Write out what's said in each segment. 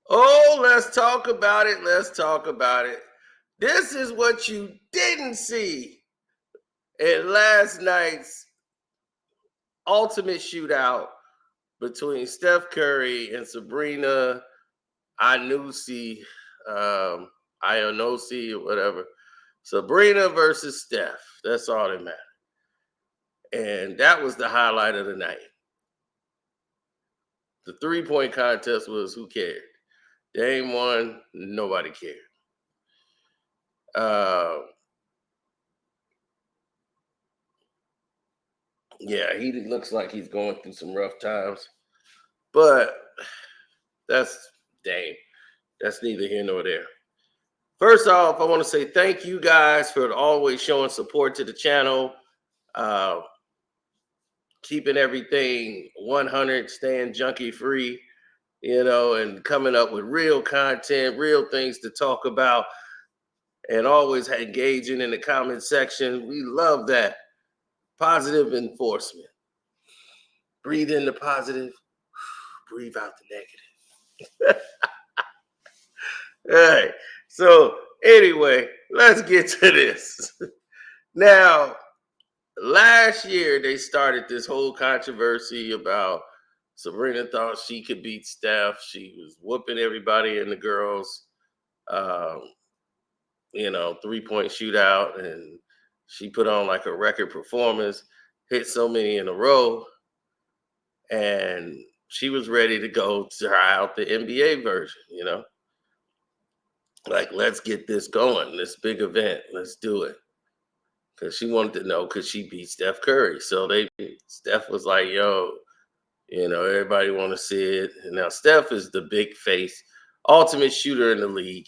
Oh, let's talk about it. Let's talk about it. This is what you didn't see in last night's ultimate shootout between Steph Curry and Sabrina Anusi, um, Ionosi, or whatever. Sabrina versus Steph. That's all that matters. And that was the highlight of the night. The 3-point contest was who cared? Dame won, nobody cared. Uh, yeah, he looks like he's going through some rough times, but that's Dame. That's neither here nor there. First off, I want to say thank you guys for always showing support to the channel, uh, keeping everything 100, staying junkie free, and coming up with real content, real things to talk about, and always engaging in the comment section. We love that. Positive enforcement. Breathe in the positive, breathe out the negative. All right. So, anyway, let's get to this. Now, last year they started this whole controversy about Sabrina thought she could beat Steph. She was whooping everybody in the girls, um, 3-point shootout, and she put on like a record performance, hit so many in a row, and she was ready to go try out the NBA version. Like, let's get this going, this big event, let's do it. Because she wanted to know, could she beat Steph Curry? So Steph was like, yo, everybody want to see it. And now Steph is the big face, ultimate shooter in the league.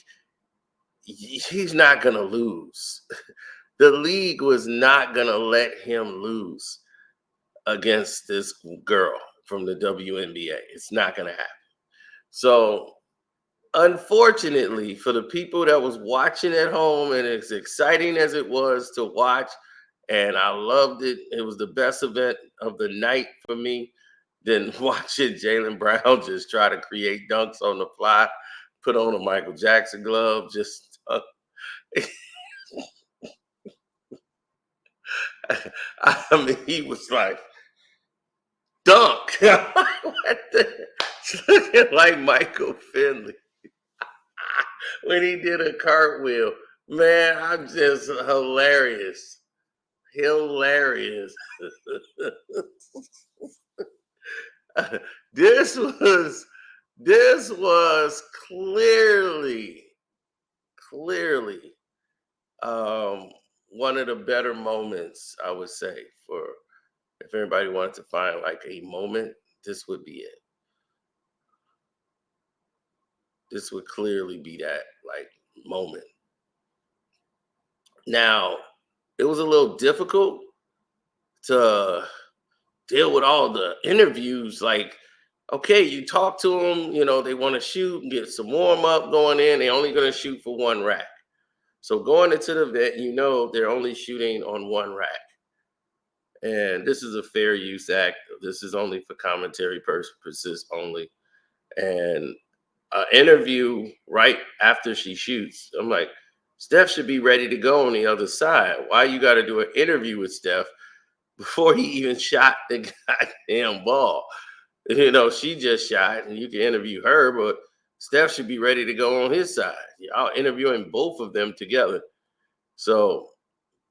He's not going to lose. The league was not going to let him lose against this girl from the WNBA. It's not going to happen. So, unfortunately, for the people that was watching at home, and as exciting as it was to watch, and I loved it. It was the best event of the night for me. Then watching Jaylen Brown just try to create dunks on the fly, put on a Michael Jackson glove, just I mean, he was like dunk. What the? Looking like Michael Finley when he did a cartwheel. Man, I'm just hilarious. Hilarious. this was this was clearly um, one of the better moments, I would say, for if anybody wanted to find like a moment, this would be it. This would clearly be that like moment. Now, it was a little difficult to deal with all the interviews. Like, okay, you talk to them, they want to shoot and get some warm up going in. They're only going to shoot for one rack. So going into the event, they're only shooting on one rack. And this is a fair use act. This is only for commentary purposes only. And an interview right after she shoots, I'm like, Steph should be ready to go on the other side. Why you got to do an interview with Steph before he even shot the goddamn ball? She just shot, and you can interview her, but Steph should be ready to go on his side. Y'all interviewing both of them together. So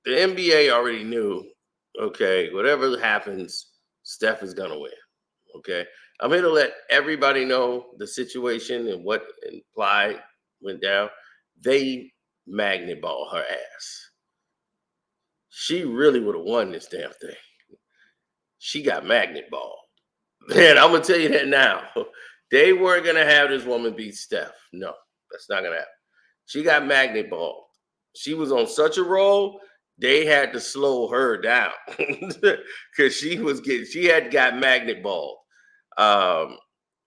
the NBA already knew, okay, whatever happens, Steph is going to win. Okay. I'm here to let everybody know the situation and what implied went down. They magnet ball her ass. She really would have won this damn thing. She got magnet balled. Man, I'm going to tell you that now. They weren't going to have this woman beat Steph. No, that's not going to happen. She got magnet balled. She was on such a roll, they had to slow her down because she had got magnet balled. Um,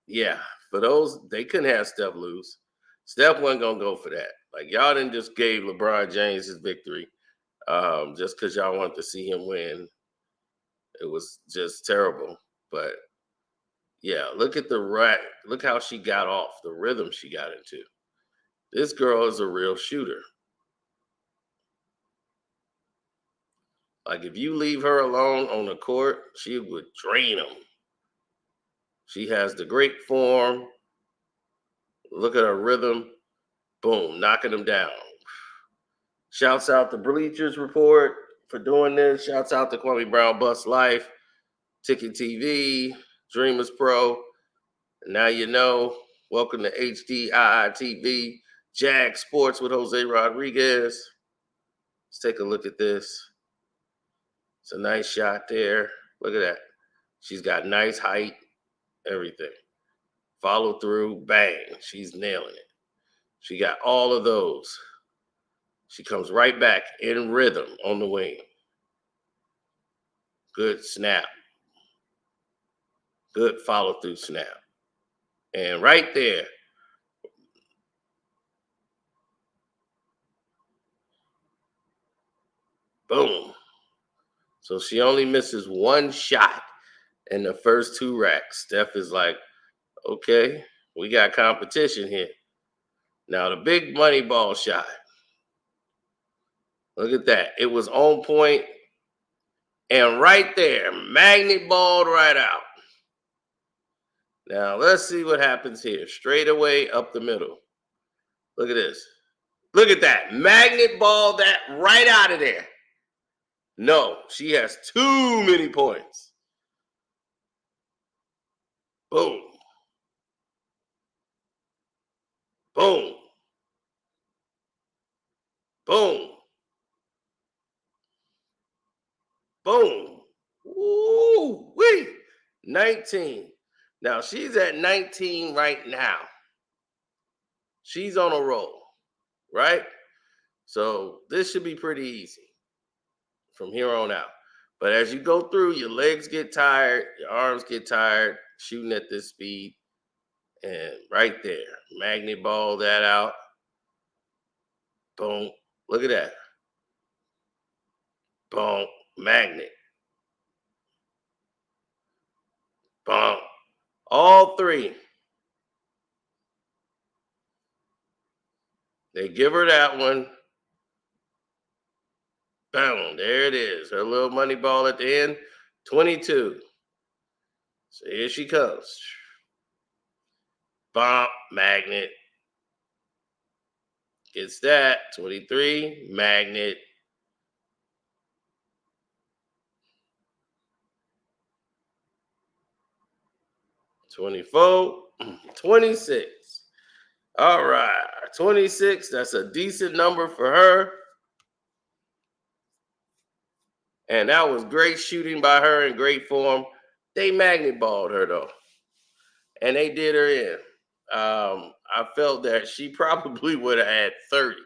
yeah, for those, they couldn't have Steph lose. Steph wasn't gonna go for that. Like, y'all didn't just gave LeBron James his victory just because y'all wanted to see him win. It was just terrible. But Yeah, look at the right. Look how she got off, the rhythm she got into. This girl is a real shooter. Like if you leave her alone on the court, she would drain them. She has the great form. Look at her rhythm. Boom, knocking them down. Shouts out the Bleachers Report for doing this. Shouts out to Kwame Brown Bust Life, Ticket TV, Dreamers Pro. And now you know. Welcome to HDII TV, Jag Sports with Jose Rodriguez. Let's take a look at this. It's a nice shot there. Look at that. She's got nice height, everything. Follow through, bang. She's nailing it. She got all of those. She comes right back in rhythm on the wing. Good snap. Good follow through snap. And right there, boom. So she only misses one shot in the first two racks. Steph is like, okay, we got competition here. Now the big money ball shot. Look at that. It was on point. And right there, magnet balled right out. Now let's see what happens here. Straight away up the middle. Look at this. Look at that. Magnet ball that right out of there. No, she has too many points. Boom. Boom. Boom. Boom. Ooh, wee. 19. Now she's at 19 right now. She's on a roll, right? So this should be pretty easy from here on out. But as you go through, your legs get tired, your arms get tired, shooting at this speed. And right there, magnet ball that out. Boom. Look at that. Boom. Magnet. Boom. All three. They give her that one. Boom. There it is. Her little money ball at the end. 22. So here she comes. Bump. Magnet. Gets that. 23. Magnet. 24. 26. All right. 26. That's a decent number for her. And that was great shooting by her in great form. They magnet balled her though, and they did her in. I felt that she probably would have had 30.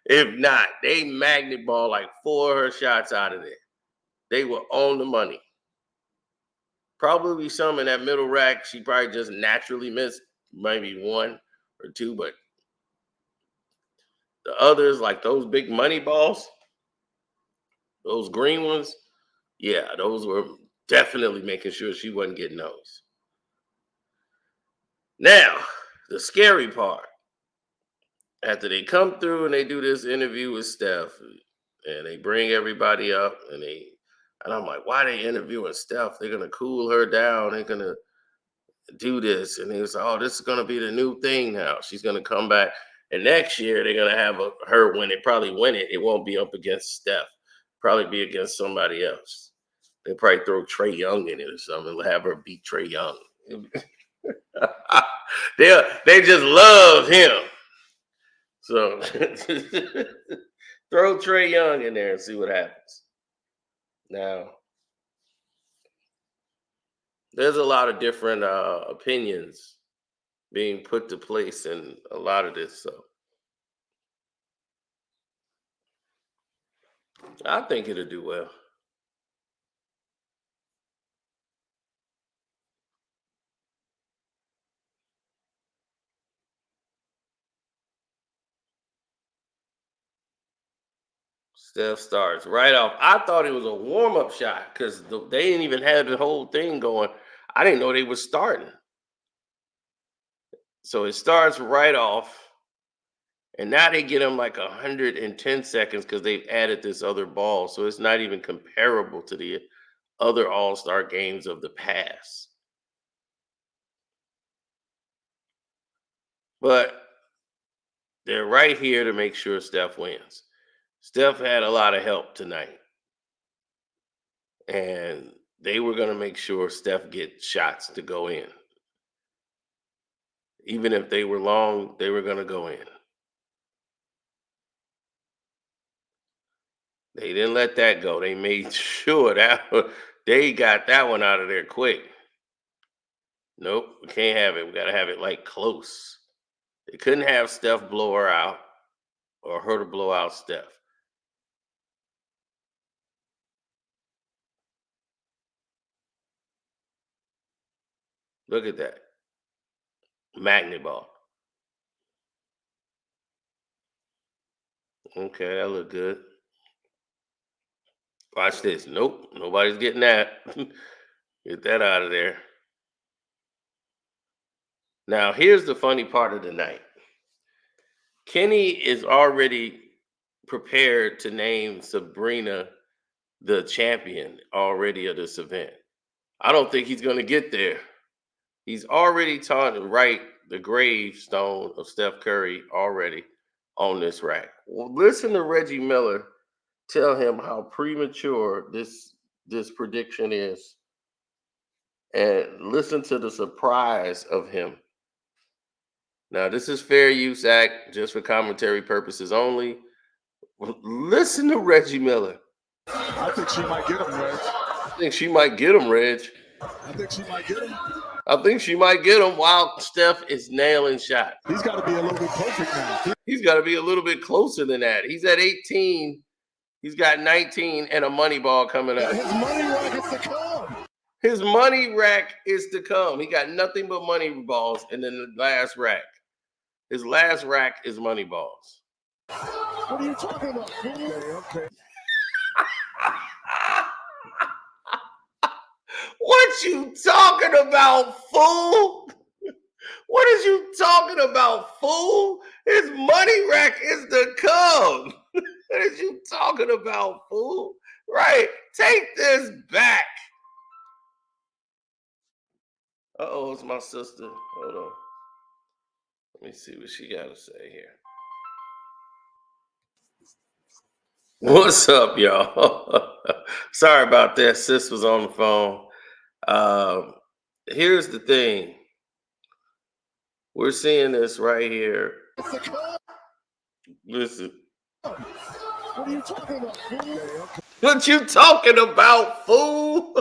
If not, they magnet ball like four of her shots out of there. They were on the money. Probably some in that middle rack. She probably just naturally missed maybe one or two, but the others, like those big money balls, those green ones, yeah, those were definitely making sure she wasn't getting those. Now, the scary part, after they come through and they do this interview with Steph, and they bring everybody up, and I'm like, why are they interviewing Steph? They're gonna cool her down. They're gonna do this, and he was like, oh, this is gonna be the new thing now. She's gonna come back, and next year they're gonna have her win it. Probably win it. It won't be up against Steph. Probably be against somebody else. They'll probably throw Trey Young in it or something. Have her beat Trey Young. they just love him. So throw Trey Young in there and see what happens. Now, there's a lot of different opinions being put to place in a lot of this. So I think it'll do well. Steph starts right off. I thought it was a warm up shot because they didn't even have the whole thing going. I didn't know they were starting. So it starts right off, and now they get him like 110 seconds because they've added this other ball. So it's not even comparable to the other all-star games of the past. But they're right here to make sure Steph wins. Steph had a lot of help tonight, and they were going to make sure Steph get shots to go in. Even if they were long, they were going to go in. They didn't let that go. They made sure that they got that one out of there quick. Nope, we can't have it. We got to have it like close. They couldn't have Steph blow her out or her to blow out Steph. Look at that. Magnet ball. Okay, that look good. Watch this. Nope, nobody's getting that. Get that out of there. Now, here's the funny part of the night. Kenny is already prepared to name Sabrina the champion already of this event. I don't think he's going to get there. He's already taught to write the gravestone of Steph Curry already on this rack. Well, listen to Reggie Miller tell him how premature this prediction is, and listen to the surprise of him. Now, this is fair use act just for commentary purposes only. Listen to Reggie Miller. I think she might get him, Reg. I think she might get him, Reg. I think she might get him. I think she might get him while Steph is nailing shots. He's got to be a little bit perfect now. He's got to be a little bit closer than that. He's at 18. He's got 19 and a money ball coming up. His money rack is to come. His money rack is to come. He got nothing but money balls, and then the last rack. His last rack is money balls. What are you talking about? Okay. What you talking about, fool? What is you talking about, fool? His money rack is to come. What is you talking about, fool? Right. Take this back. Uh-oh, it's my sister. Hold on. Let me see what she got to say here. What's up, y'all? Sorry about that. Sis was on the phone. Here's the thing. We're seeing this right here. Listen. What are you talking about, fool? What you talking about, fool?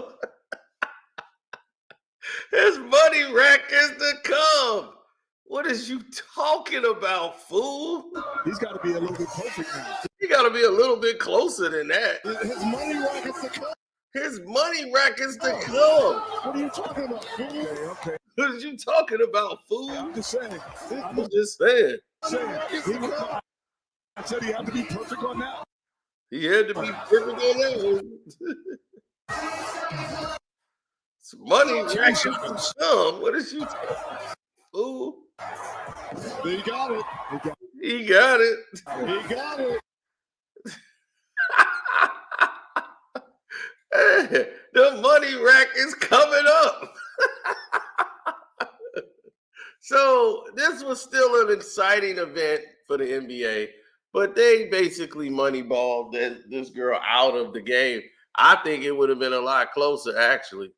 His money rack is to come. What is you talking about, fool? He's got to be a little bit perfect now. He got to be a little bit closer than that. His money rack is to come. His money rack is to come. What are you talking about, fool? Okay. What are you talking about, fool? I'm just saying. I'm just saying. I said he had to be perfect on that. He had to be perfect on that one. Money rack is to come. What is you talking about, fool? He got it. He got it. He got it. The money rack is coming up. So this was still an exciting event for the NBA, but they basically moneyballed this girl out of the game. I think it would have been a lot closer, actually.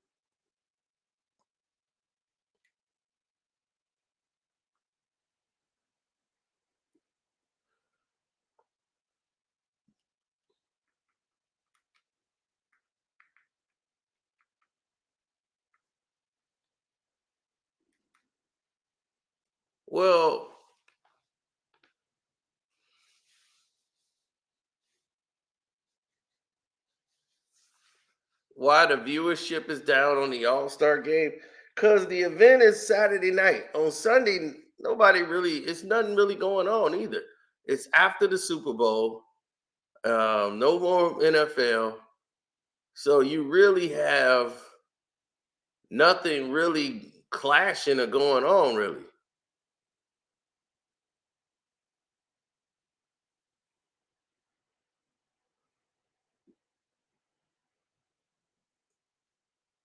Well, why the viewership is down on the All-Star game? Because the event is Saturday night. On Sunday, it's nothing really going on either. It's after the Super Bowl. No more NFL. So you really have nothing really clashing or going on, really.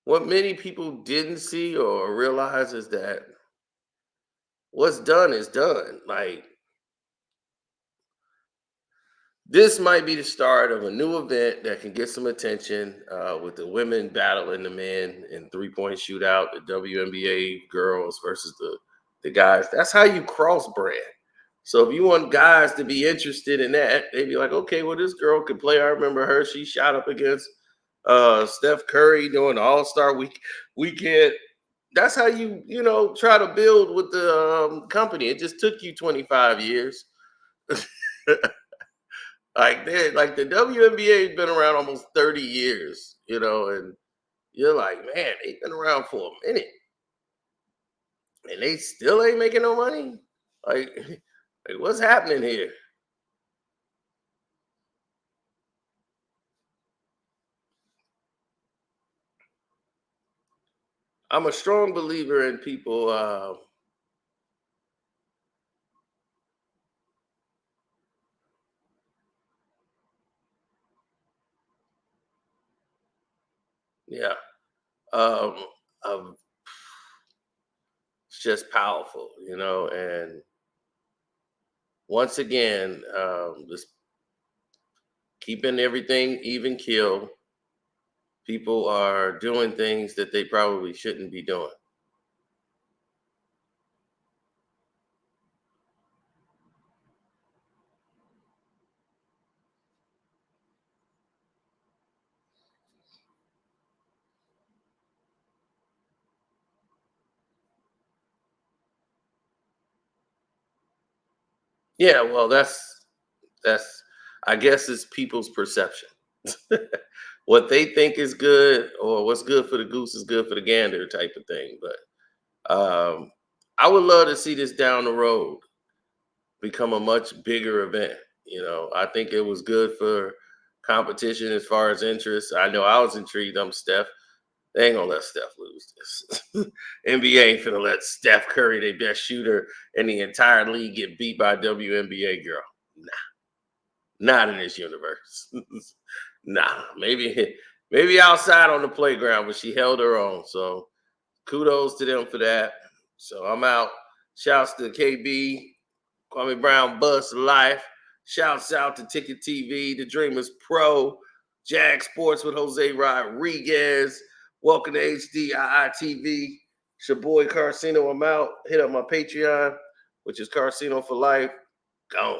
What many people didn't see or realize is that what's done is done. Like, this might be the start of a new event that can get some attention with the women battling the men in 3-point shootout, the WNBA girls versus the guys. That's how you cross brand. So if you want guys to be interested in that, they'd be like, okay, well, this girl can play. I remember her. She shot up against Steph Curry during the All-Star weekend. That's how try to build with the company. It just took you 25 years. Like the WNBA has been around almost 30 years, and you're like, man, they've been around for a minute and they still ain't making no money. Like, like what's happening here? I'm a strong believer in people. Yeah, um, of it's just powerful, and once again, just keeping everything even kill. People are doing things that they probably shouldn't be doing. Yeah, well, that's I guess it's people's perception. What they think is good or what's good for the goose is good for the gander type of thing. But I would love to see this down the road become a much bigger event. I think it was good for competition as far as interest. I know I was intrigued. I'm Steph. They ain't gonna let Steph lose this. NBA ain't finna let Steph Curry, their best shooter in the entire league, get beat by a WNBA girl. Not in this universe. Nah, maybe outside on the playground, but she held her own. So kudos to them for that. So I'm out. Shouts to KB, Kwame Brown, Bus Life. Shouts out to Ticket TV, The Dreamers Pro, Jag Sports with Jose Rodriguez. Welcome to HDII TV. It's your boy KARCENO. I'm out. Hit up my Patreon, which is KARCENO for Life. Gone.